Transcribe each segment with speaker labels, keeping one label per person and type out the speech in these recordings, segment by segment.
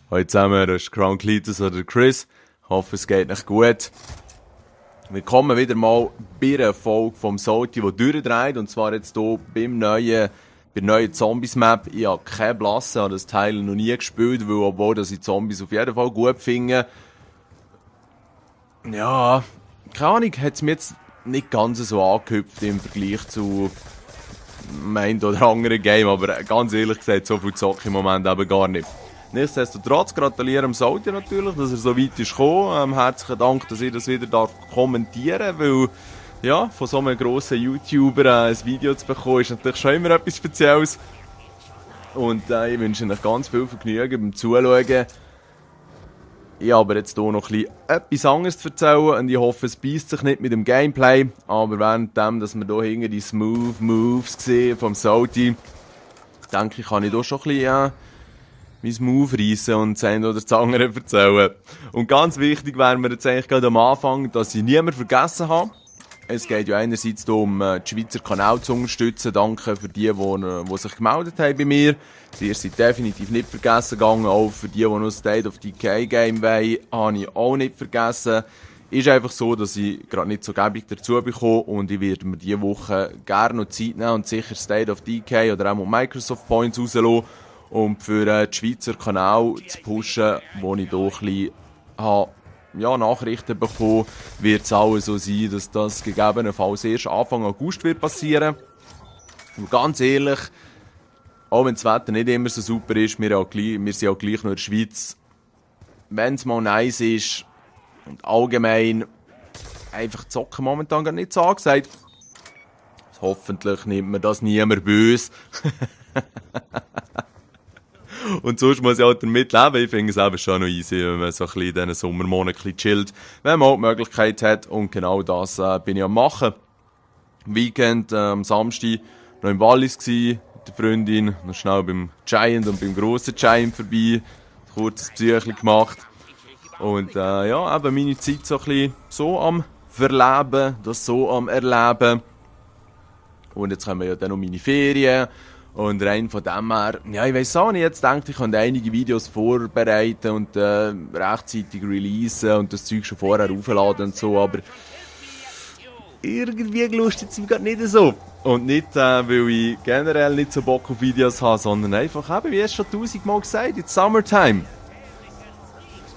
Speaker 1: Hallo zusammen, das ist Crown Cletus oder Chris. Ich hoffe, es geht euch gut. Wir kommen wieder mal bei einer Folge vom Salty, die durchdreht. Und zwar jetzt hier bei der neuen Zombies-Map. Ich habe keine Blasse, habe das Teil noch nie gespielt, weil obwohl dass ich Zombies auf jeden Fall gut finde. Ja, keine Ahnung, hat es mir jetzt nicht ganz so angehüpft im Vergleich zu einem oder anderen Game. Aber ganz ehrlich gesagt, so viel zocke ich im Moment eben gar nicht. Nichtsdestotrotz gratuliere dem Salty natürlich, dass er so weit ist gekommen. Herzlichen Dank, dass ich das wieder kommentieren darf, weil ja, von so einem grossen YouTuber ein Video zu bekommen, ist natürlich schon immer etwas Spezielles. Und ich wünsche euch ganz viel Vergnügen beim Zuschauen. Ich habe aber jetzt hier noch etwas anderes zu erzählen und ich hoffe, es beißt sich nicht mit dem Gameplay. Aber währenddem, dass wir hier hinten die Smooth Moves sehen vom Salty, denke ich, kann ich hier schon ein bisschen mein Move reissen und das eine oder das andere erzählen. Und ganz wichtig wäre mir jetzt eigentlich gerade am Anfang, dass ich niemanden vergessen habe. Es geht ja einerseits darum, die Schweizer Kanäle zu unterstützen. Danke für die sich gemeldet haben bei mir. Ihr seid definitiv nicht vergessen gegangen. Auch für die noch State of Decay Game wollen, habe ich auch nicht vergessen. Ist einfach so, dass ich gerade nicht so gäbig dazu bekomme und ich werde mir diese Woche gerne noch Zeit nehmen und sicher State of Decay oder auch Microsoft Points rauslassen. Und für die Schweizer Kanal zu pushen, wo ich hier ein bisschen Nachrichten bekomme, wird es auch so sein, dass das gegebenenfalls erst Anfang August wird passieren. Und ganz ehrlich, auch wenn das Wetter nicht immer so super ist, wir sind auch gleich noch in der Schweiz. Wenn es mal nice ist und allgemein einfach zocken momentan gar nicht so angesagt. Hoffentlich nimmt mir das niemand böse. Und sonst muss ich halt damit leben. Ich finde es eben schon noch easy, wenn man so ein bisschen in diesen Sommermonaten chillt. Wenn man auch die Möglichkeit hat. Und genau das bin ich am machen. Weekend am Samstag noch im Wallis gsi, mit der Freundin. Noch schnell beim Giant und beim grossen Giant vorbei. Kurzes Psychli gemacht. Und eben meine Zeit so ein bisschen so am Verleben, das so am Erleben. Und jetzt haben wir ja dann noch meine Ferien. Und rein von dem her, ja, ich weiss auch nicht, jetzt denke ich, könnte einige Videos vorbereiten und rechtzeitig releasen und das Zeug schon vorher aufladen und so, aber irgendwie gelustet es mir gerade nicht so. Und nicht, weil ich generell nicht so Bock auf Videos habe, sondern einfach eben, wie es schon 1000-mal gesagt, it's Summertime.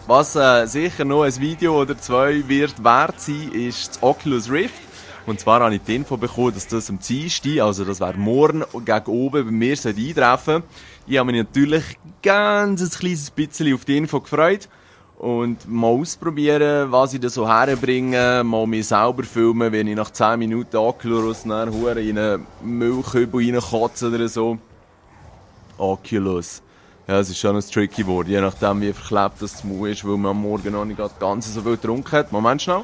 Speaker 1: Was sicher noch ein Video oder zwei wird wert sein, ist das Oculus Rift. Und zwar habe ich die Info bekommen, dass das am Dienstag, also das wäre morgen, gegen oben bei mir eintreffen. Ich habe mich natürlich ganz ein kleines bisschen auf die Info gefreut. Und mal ausprobieren, was ich da so herbringe, mal mich selber filmen, wenn ich nach 10 Minuten Oculus in einen Müllkübel reinkotze oder so. Oculus. Ja, es ist schon ein tricky Wort, je nachdem wie verklebt das Mund ist, weil man am Morgen noch nicht ganz so viel getrunken hat. Moment schnell.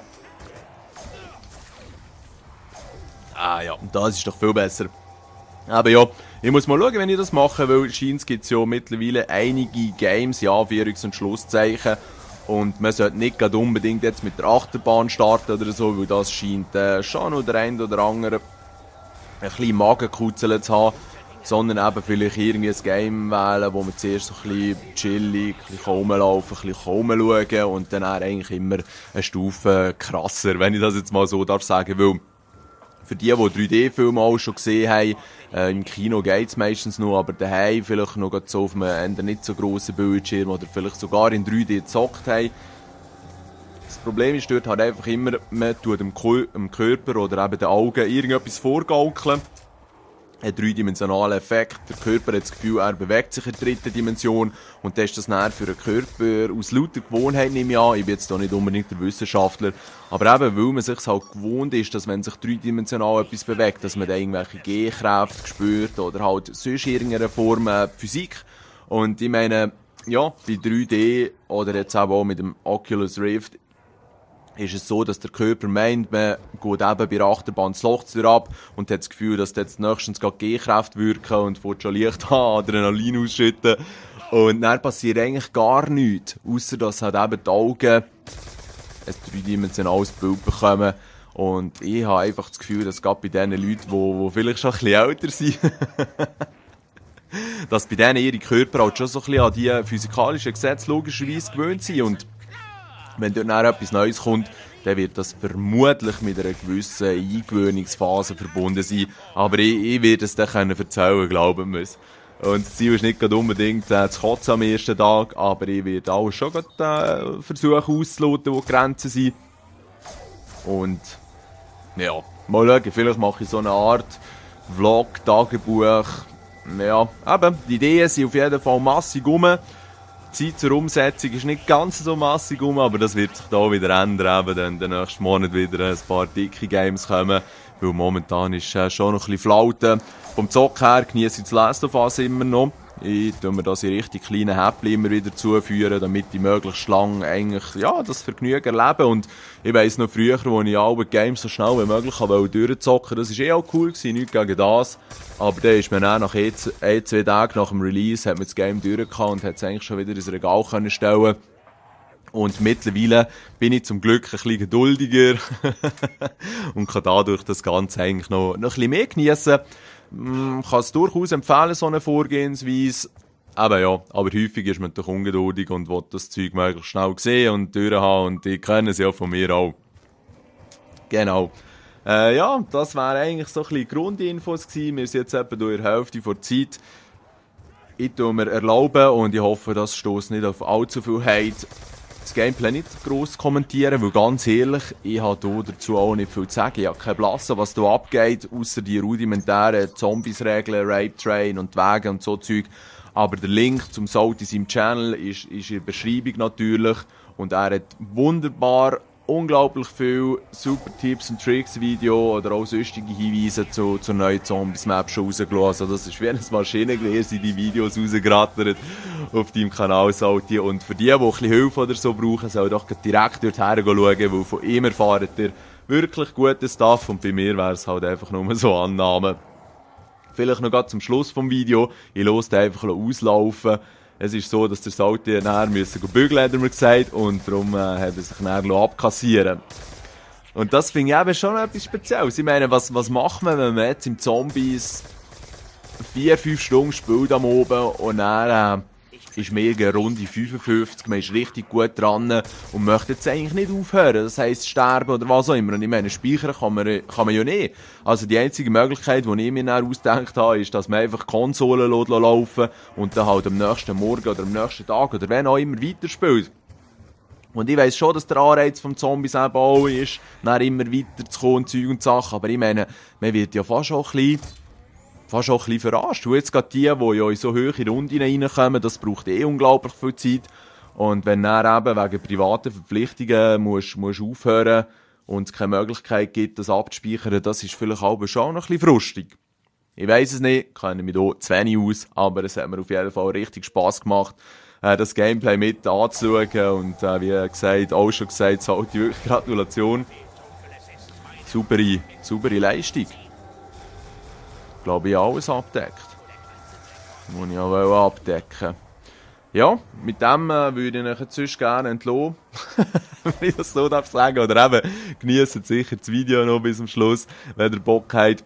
Speaker 1: Ah ja, das ist doch viel besser. Aber ja, ich muss mal schauen, wenn ich das mache, weil scheint gibt es ja mittlerweile einige Games, ja, Anführungs- und Schlusszeichen. Und man sollte nicht gerade unbedingt jetzt mit der Achterbahn starten oder so, weil das scheint schon noch der ein oder andere ein bisschen Magenkutzeln zu haben. Sondern eben vielleicht irgendwie ein Game wählen, wo man zuerst so ein bisschen chillig, ein bisschen rumlaufen, ein bisschen rumschauen und dann eigentlich immer eine Stufe krasser, wenn ich das jetzt mal so darf sagen, weil für die 3D-Filme auch schon gesehen haben, im Kino geht es meistens noch, aber daheim vielleicht noch so auf einem nicht so grossen Bildschirm oder vielleicht sogar in 3D gezockt haben. Das Problem ist dort halt einfach immer, man tut dem Körper oder eben den Augen irgendetwas vorgaukeln. Ein dreidimensionaler Effekt. Der Körper hat das Gefühl, er bewegt sich in der dritten Dimension und das ist das näher für den Körper aus lauter Gewohnheit, nehme ich an. Ich bin jetzt hier nicht unbedingt der Wissenschaftler, aber eben, weil man sich halt gewohnt ist, dass wenn sich dreidimensional etwas bewegt, dass man da irgendwelche G-Kräfte spürt oder halt sonst irgendeine Form Physik. Und ich meine, ja, bei 3D oder jetzt auch mit dem Oculus Rift ist es so, dass der Körper meint, man geht eben bei der Achterbahn das Loch ab und hat das Gefühl, dass jetzt nächstens G-Kräfte wirken und will schon leicht Adrenalin ausschütten. Und dann passiert eigentlich gar nichts, außer dass halt eben die Augen ein dreidimensionales Bild bekommen. Und ich habe einfach das Gefühl, dass gerade bei den Leuten, die vielleicht schon ein bisschen älter sind, dass bei denen ihre Körper halt schon so ein bisschen an die physikalischen Gesetze logischerweise gewöhnt sind. Und wenn dort dann etwas Neues kommt, dann wird das vermutlich mit einer gewissen Eingewöhnungsphase verbunden sein. Aber ich werde es dann erzählen, glauben müssen. Und das Ziel ist nicht gerade unbedingt zu kotzen am ersten Tag, aber ich werde auch schon versuchen auszuloten, wo die Grenzen sind. Und ja, mal schauen, vielleicht mache ich so eine Art Vlog, Tagebuch. Ja, eben, die Ideen sind auf jeden Fall massig rum. Die Zeit zur Umsetzung ist nicht ganz so massig rum, aber das wird sich da wieder ändern, eben, wenn den nächsten Monat wieder ein paar dicke Games kommen. Weil momentan ist schon noch ein bisschen Flaute. Vom Zock her genieße ich das Last of Us immer noch. Ich tue mir das in richtig kleinen Häppchen immer wieder zuführen, damit ich möglichst lang eigentlich, ja, das Vergnügen erlebe. Und ich weiss noch früher, wo ich alle Games so schnell wie möglich durchzocken wollte, das war auch cool gewesen, nichts gegen das. Aber dann ist man dann nach zwei Tagen nach dem Release, hat man das Game durchgehabt und hat es eigentlich schon wieder ins Regal können stellen. Und mittlerweile bin ich zum Glück ein bisschen geduldiger und kann dadurch das Ganze eigentlich noch ein bisschen mehr geniessen. Ich kann es durchaus empfehlen, so eine Vorgehensweise. Aber ja, aber häufig ist man doch ungeduldig und will das Zeug möglichst schnell sehen und durchhaben. Und die kennen es ja von mir auch. Genau. Ja, das wären eigentlich so ein bisschen Grundinfos gewesen. Wir sind jetzt etwa durch die Hälfte der Zeit. Ich tue mir erlauben und ich hoffe, das stößt nicht auf allzu viel Hate. Das Gameplay nicht gross kommentieren, weil ganz ehrlich, ich habe hier dazu auch nicht viel zu sagen. Ich habe keine Blasse, was hier abgeht, außer die rudimentären Zombies-Regeln, Rape Train und die Wege und so Zeug. Aber der Link zum Sold in seinem Channel ist in der Beschreibung natürlich. Und er hat wunderbar, unglaublich viele super Tipps und Tricks Video oder auch sonstige Hinweise zur neuen Zombies-Map schon rausgelassen. Also das ist wie eine Maschinengewehr, sind die Videos rausgerattert auf deinem Kanal Salty. Und für die ein bisschen Hilfe oder so brauchen, soll doch direkt dorthin schauen, weil von ihm erfahrt ihr wirklich guten Stuff und bei mir wäre es halt einfach nur so Annahmen. Vielleicht noch gerade zum Schluss vom Video, ich lasse den einfach auslaufen. Es ist so, dass der Salty nachher bügeln, hat er mir gesagt, und darum hat er sich nachher abkassieren. Und das finde ich eben schon etwas Spezielles. Ich meine, was macht man, wenn man jetzt im Zombies 4-5 Stunden spielt am Oben und dann ist mega Runde 55, man ist richtig gut dran und möchte jetzt eigentlich nicht aufhören, das heisst sterben oder was auch immer. Und ich meine, speichern kann man ja nicht. Also die einzige Möglichkeit, die ich mir dann ausgedacht habe, ist, dass man einfach Konsolen laufen und dann halt am nächsten Morgen oder am nächsten Tag oder wenn auch immer weiterspielt. Und ich weiss schon, dass der Anreiz vom Zombies eben auch ist, dann immer weiterzukommen, Zeug und Sachen, aber ich meine, man wird ja fast auch ein bisschen verarscht. Und jetzt gerade die ja in so hohe Runden reinkommen, das braucht unglaublich viel Zeit. Und wenn du dann eben wegen privaten Verpflichtungen musst aufhören und es keine Möglichkeit gibt, das abzuspeichern, das ist vielleicht auch schon noch ein bisschen frustig. Ich weiss es nicht, kenne mich hier zu wenig aus, aber es hat mir auf jeden Fall richtig Spass gemacht, das Gameplay mit anzuschauen. Und wie gesagt, auch schon gesagt, Salty, wirklich Gratulation. Saubere Leistung. Ich glaube, ich habe alles abdeckt. Muss ich auch abdecken. Ja, mit dem würde ich euch jetzt sonst gerne entlassen. Wenn ich das so darf sagen. Oder eben, genießt sicher das Video noch bis zum Schluss, wenn ihr Bock habt.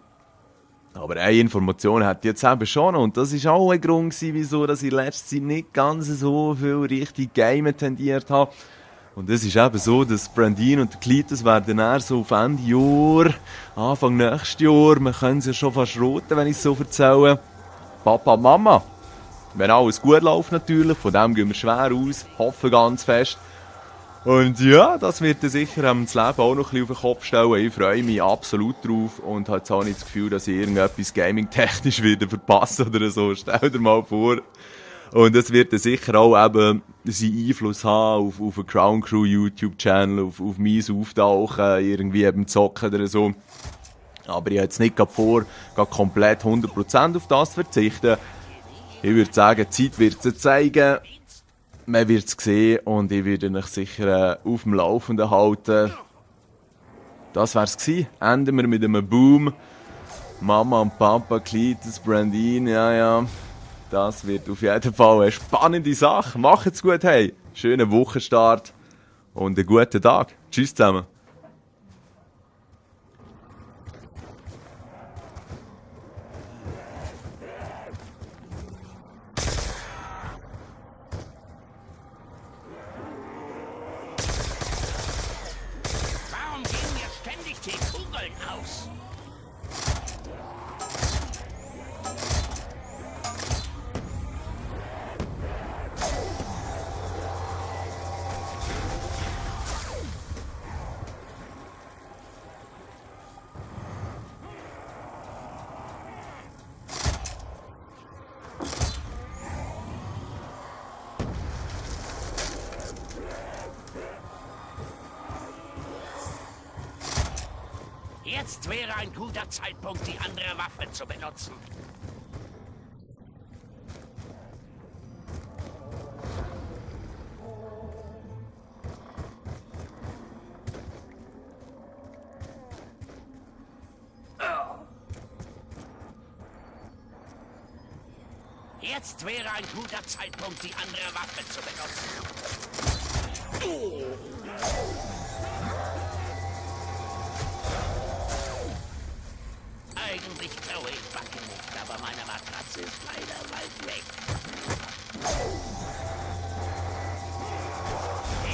Speaker 1: Aber eine Information hat jetzt eben schon. Und das war auch ein Grund, wieso ich in letzter Zeit nicht ganz so viel richtig Gamen tendiert habe. Und es ist eben so, dass Brandine und Cletus werden dann so auf Ende Jahr, Anfang nächstes Jahr, man kann es ja schon fast roten, wenn ich es so erzähle, Papa und Mama. Wenn alles gut läuft natürlich, von dem gehen wir schwer aus, hoffen ganz fest. Und ja, das wird dann sicher das Leben auch noch ein bisschen auf den Kopf stellen. Ich freue mich absolut drauf und habe jetzt auch nicht das Gefühl, dass ich irgendetwas gaming-technisch wieder verpasse oder so. Stell dir mal vor. Und es wird dann sicher auch eben seinen Einfluss haben auf den Crown Crew YouTube-Channel, auf mein Auftauchen, irgendwie eben zocken oder so. Aber ich habe jetzt nicht vor, komplett 100% auf das zu verzichten. Ich würde sagen, die Zeit wird es zeigen. Man wird es sehen und ich werde euch sicher auf dem Laufenden halten. Das wär's gewesen. Enden wir mit einem Boom. Mama und Papa, Cletus, Brandine, ja. Das wird auf jeden Fall eine spannende Sache. Macht's gut, hey. Schönen Wochenstart und einen guten Tag. Tschüss zusammen.
Speaker 2: Jetzt wäre ein guter Zeitpunkt, die andere Waffe zu benutzen. Jetzt wäre ein guter Zeitpunkt, die andere Waffe zu benutzen. Eigentlich traue ich Bucky nicht, aber meine Matratze ist leider weit weg.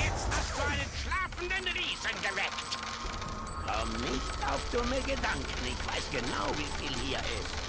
Speaker 2: Jetzt hast du einen schlafenden Riesen geweckt. Komm nicht auf dumme Gedanken, ich weiß genau, wie viel hier ist.